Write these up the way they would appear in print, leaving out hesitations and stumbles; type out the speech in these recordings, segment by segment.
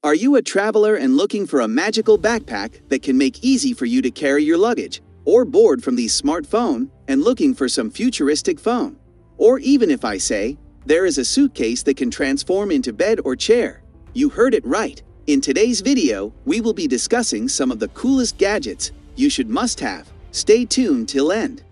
Are you a traveler and looking for a magical backpack that can make easy for you to carry your luggage? Or bored from the smartphone and looking for some futuristic phone? Or even if I say, there is a suitcase that can transform into bed or chair? You heard it right. In today's video, we will be discussing some of the coolest gadgets you should must have. Stay tuned till end.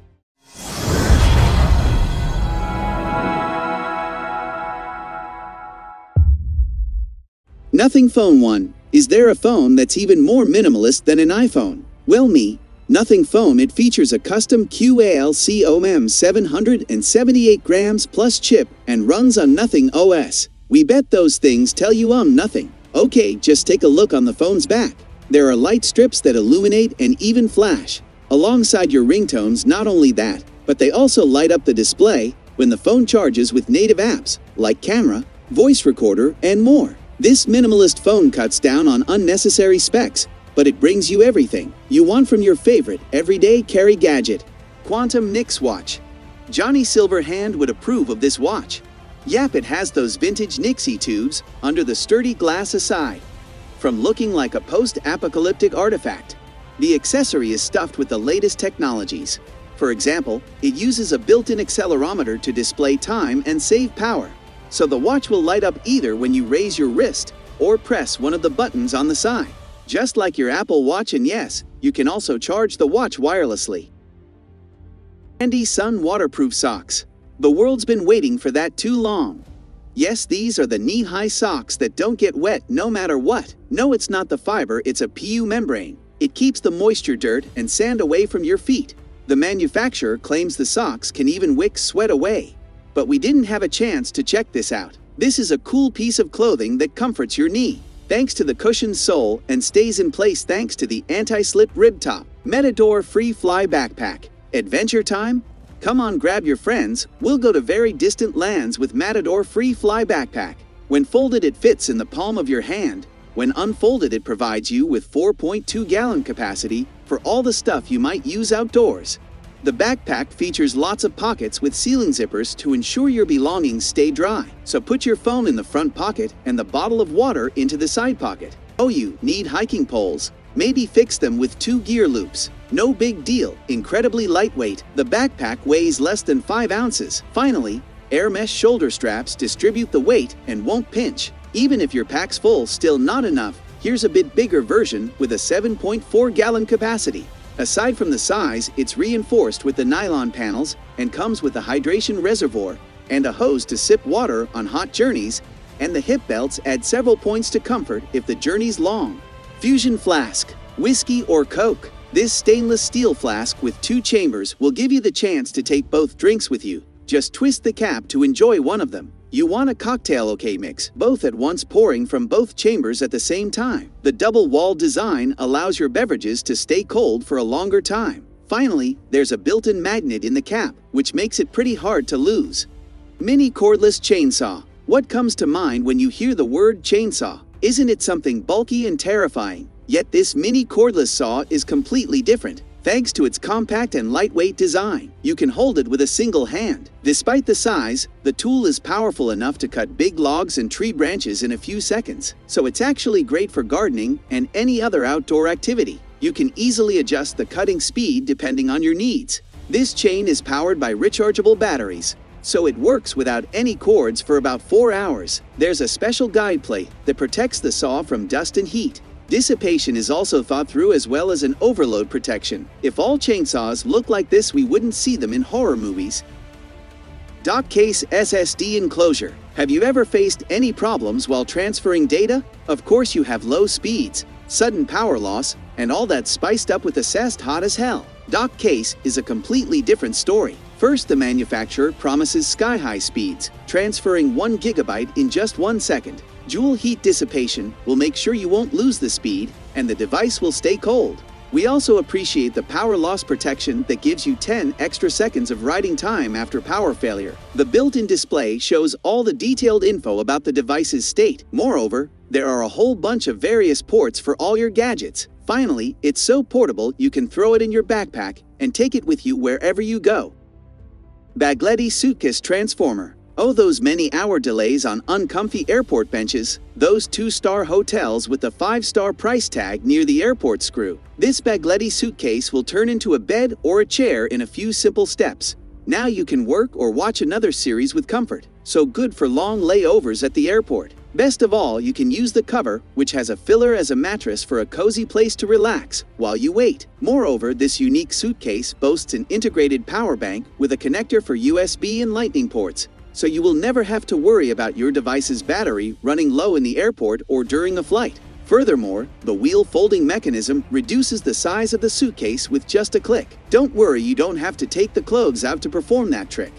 Nothing Phone 1. Is there a phone that's even more minimalist than an iPhone? Well, Nothing Phone. It features a custom QALCOM 778 grams plus chip and runs on Nothing OS. We bet those things tell you nothing. Okay, just take a look on the phone's back. There are light strips that illuminate and even flash alongside your ringtones. Not only that, but they also light up the display when the phone charges with native apps like camera, voice recorder, and more. This minimalist phone cuts down on unnecessary specs, but it brings you everything you want from your favorite everyday carry gadget. Quantum Nix Watch. Johnny Silverhand would approve of this watch. Yep, it has those vintage Nixie tubes under the sturdy glass aside. From looking like a post-apocalyptic artifact, the accessory is stuffed with the latest technologies. For example, it uses a built-in accelerometer to display time and save power. So the watch will light up either when you raise your wrist or press one of the buttons on the side. Just like your Apple Watch, and yes, you can also charge the watch wirelessly. RandySun waterproof socks. The world's been waiting for that too long. Yes, these are the knee-high socks that don't get wet no matter what. No, it's not the fiber, it's a PU membrane. It keeps the moisture, dirt, and sand away from your feet. The manufacturer claims the socks can even wick sweat away. But we didn't have a chance to check this out. This is a cool piece of clothing that comforts your knee, thanks to the cushioned sole, and stays in place thanks to the anti-slip rib top. Metadoor freefly backpack. Adventure time? Come on, grab your friends, we'll go to very distant lands with Metadoor freefly backpack. When folded, it fits in the palm of your hand. When unfolded, it provides you with 4.2-gallon capacity for all the stuff you might use outdoors. The backpack features lots of pockets with sealing zippers to ensure your belongings stay dry. So put your phone in the front pocket and the bottle of water into the side pocket. Oh, you need hiking poles? Maybe fix them with 2 gear loops. No big deal, incredibly lightweight. The backpack weighs less than 5 ounces. Finally, air mesh shoulder straps distribute the weight and won't pinch. Even if your pack's full, still not enough. Here's a bit bigger version with a 7.4-gallon capacity. Aside from the size, it's reinforced with the nylon panels and comes with a hydration reservoir and a hose to sip water on hot journeys, and the hip belts add several points to comfort if the journey's long. Fusion Flask. Whiskey or Coke? This stainless steel flask with 2 chambers will give you the chance to take both drinks with you. Just twist the cap to enjoy one of them. You want a cocktail, okay? Mix both at once, pouring from both chambers at the same time. The double-walled design allows your beverages to stay cold for a longer time. Finally, there's a built-in magnet in the cap, which makes it pretty hard to lose. Mini cordless chainsaw. What comes to mind when you hear the word chainsaw? Isn't it something bulky and terrifying? Yet this mini cordless saw is completely different. Thanks to its compact and lightweight design, you can hold it with a single hand. Despite the size, the tool is powerful enough to cut big logs and tree branches in a few seconds. So it's actually great for gardening and any other outdoor activity. You can easily adjust the cutting speed depending on your needs. This chain is powered by rechargeable batteries, so it works without any cords for about 4 hours. There's a special guide plate that protects the saw from dust and heat. Dissipation is also thought through, as well as an overload protection. If all chainsaws look like this, we wouldn't see them in horror movies. Dockcase SSD Enclosure. Have you ever faced any problems while transferring data? Of course you have. Low speeds, sudden power loss, and all that spiced up with assessed hot as hell. Dockcase is a completely different story. First, the manufacturer promises sky-high speeds, transferring 1 gigabyte in just 1 second. Joule heat dissipation will make sure you won't lose the speed, and the device will stay cold. We also appreciate the power loss protection that gives you 10 extra seconds of writing time after power failure. The built-in display shows all the detailed info about the device's state. Moreover, there are a whole bunch of various ports for all your gadgets. Finally, it's so portable you can throw it in your backpack and take it with you wherever you go. Bagletti Suitcase Transformer. Oh, those many-hour delays on uncomfy airport benches, those 2-star hotels with the 5-star price tag near the airport screw. This Bagletti suitcase will turn into a bed or a chair in a few simple steps. Now you can work or watch another series with comfort. So good for long layovers at the airport. Best of all, you can use the cover, which has a filler as a mattress for a cozy place to relax while you wait. Moreover, this unique suitcase boasts an integrated power bank with a connector for USB and Lightning ports, so you will never have to worry about your device's battery running low in the airport or during a flight. Furthermore, the wheel folding mechanism reduces the size of the suitcase with just a click. Don't worry, you don't have to take the clothes out to perform that trick.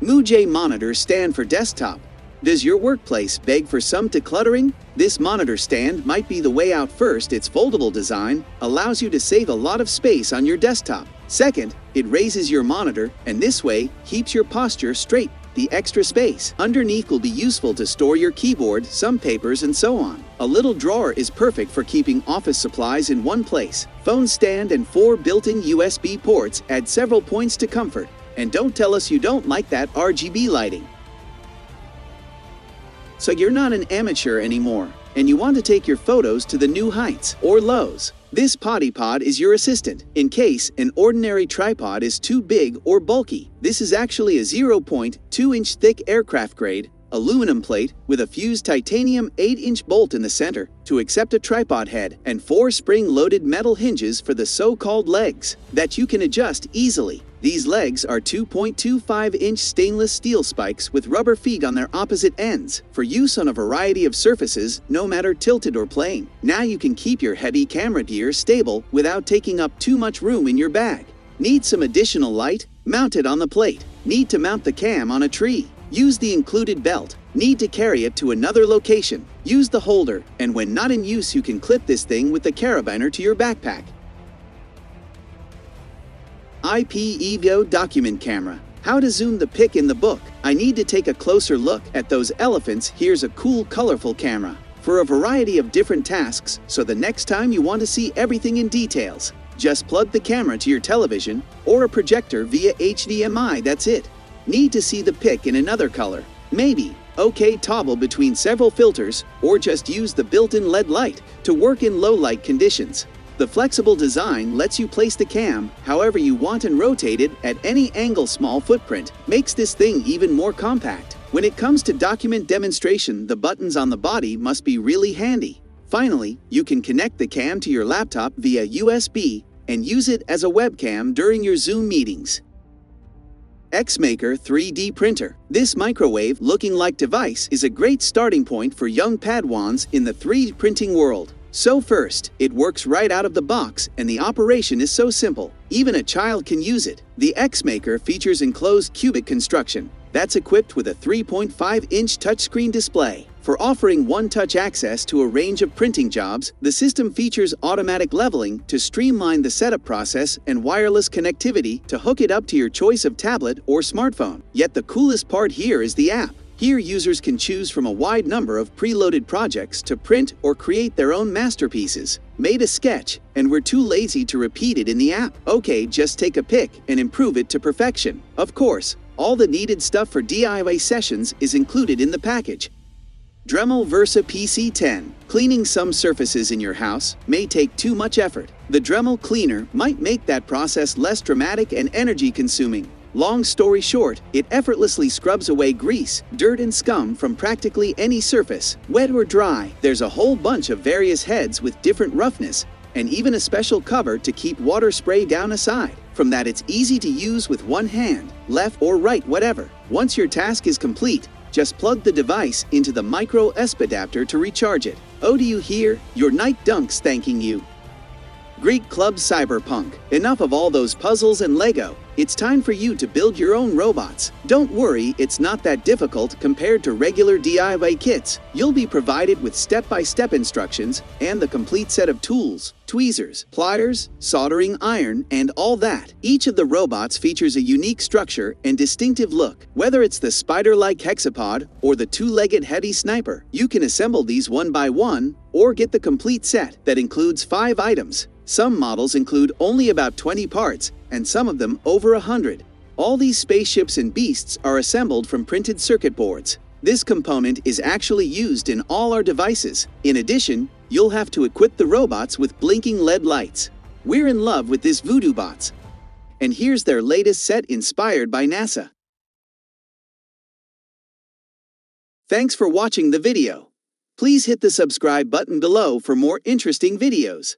Moojay monitor stand for desktop. Does your workplace beg for some decluttering? This monitor stand might be the way out. First, its foldable design allows you to save a lot of space on your desktop. Second, it raises your monitor and this way keeps your posture straight. The extra space underneath will be useful to store your keyboard, some papers, and so on. A little drawer is perfect for keeping office supplies in one place. Phone stand and 4 built-in USB ports add several points to comfort. And don't tell us you don't like that RGB lighting. So you're not an amateur anymore, and you want to take your photos to the new heights or lows. This Playtypod is your assistant, in case an ordinary tripod is too big or bulky. This is actually a 0.2-inch thick aircraft-grade aluminum plate with a fused titanium 8-inch bolt in the center to accept a tripod head and 4 spring-loaded metal hinges for the so-called legs that you can adjust easily. These legs are 2.25-inch stainless steel spikes with rubber feet on their opposite ends for use on a variety of surfaces, no matter tilted or plane. Now you can keep your heavy camera gear stable without taking up too much room in your bag. Need some additional light? Mount it on the plate. Need to mount the cam on a tree? Use the included belt. Need to carry it to another location? Use the holder, and when not in use you can clip this thing with the carabiner to your backpack. Ipevo Document camera. How to zoom the pic in the book. I need to take a closer look at those elephants. Here's a cool, colorful camera for a variety of different tasks, so the next time you want to see everything in details, just plug the camera to your television or a projector via HDMI, that's it. Need to see the pic in another color? Maybe. Okay, toggle between several filters or just use the built-in LED light to work in low light conditions. The flexible design lets you place the cam however you want and rotate it at any angle. Small footprint makes this thing even more compact. When it comes to document demonstration, the buttons on the body must be really handy. Finally, you can connect the cam to your laptop via USB and use it as a webcam during your Zoom meetings. Xmaker 3D printer. This microwave-looking-like device is a great starting point for young Padawans in the 3D printing world. So first, it works right out of the box and the operation is so simple, even a child can use it. The Xmaker features enclosed cubic construction that's equipped with a 3.5-inch touchscreen display. For offering one-touch access to a range of printing jobs, the system features automatic leveling to streamline the setup process and wireless connectivity to hook it up to your choice of tablet or smartphone. Yet the coolest part here is the app. Here users can choose from a wide number of preloaded projects to print or create their own masterpieces. Made a sketch and we're too lazy to repeat it in the app? Okay, just take a pic and improve it to perfection. Of course, all the needed stuff for DIY sessions is included in the package. Dremel Versa PC 10. Cleaning some surfaces in your house may take too much effort. The Dremel cleaner might make that process less dramatic and energy-consuming. Long story short, it effortlessly scrubs away grease, dirt, and scum from practically any surface, wet or dry. There's a whole bunch of various heads with different roughness, and even a special cover to keep water spray down aside. From that, it's easy to use with one hand, left or right, whatever. Once your task is complete, just plug the device into the micro USB adapter to recharge it. Oh, do you hear? Your Nike Dunks thanking you. Greek Club Cyberpunk. Enough of all those puzzles and Lego. It's time for you to build your own robots. Don't worry, it's not that difficult compared to regular DIY kits. You'll be provided with step-by-step instructions and the complete set of tools, tweezers, pliers, soldering iron, and all that. Each of the robots features a unique structure and distinctive look. Whether it's the spider-like hexapod or the two-legged heady sniper, you can assemble these one by one or get the complete set that includes 5 items. Some models include only about 20 parts, and some of them over 100. All these spaceships and beasts are assembled from printed circuit boards. This component is actually used in all our devices. In addition, you'll have to equip the robots with blinking LED lights. We're in love with this Voodoo Bots. And here's their latest set inspired by NASA. Thanks for watching the video. Please hit the subscribe button below for more interesting videos.